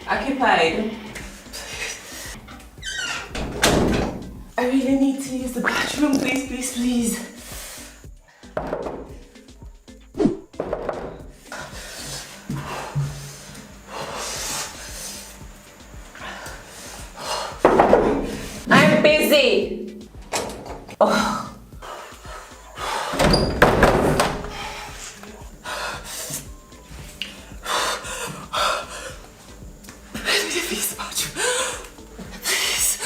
Occupied. I really need to use the bathroom, please, please, please. I'm busy. Oh. Please, bathroom. Please.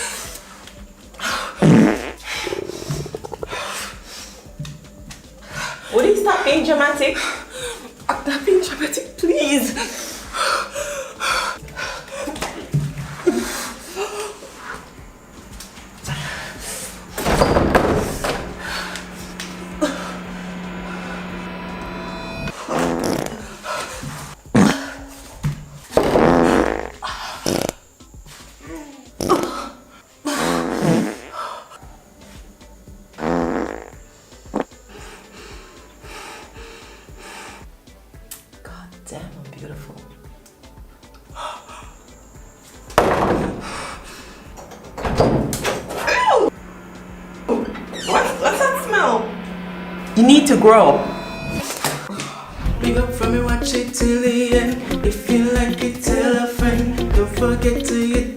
Would you stop being dramatic? I'm not being dramatic, please. Damn, I'm beautiful. Ew! What's that smell? You need to grow. Big up from me, watch it till the end. If you like it, tell a friend. Don't forget to hit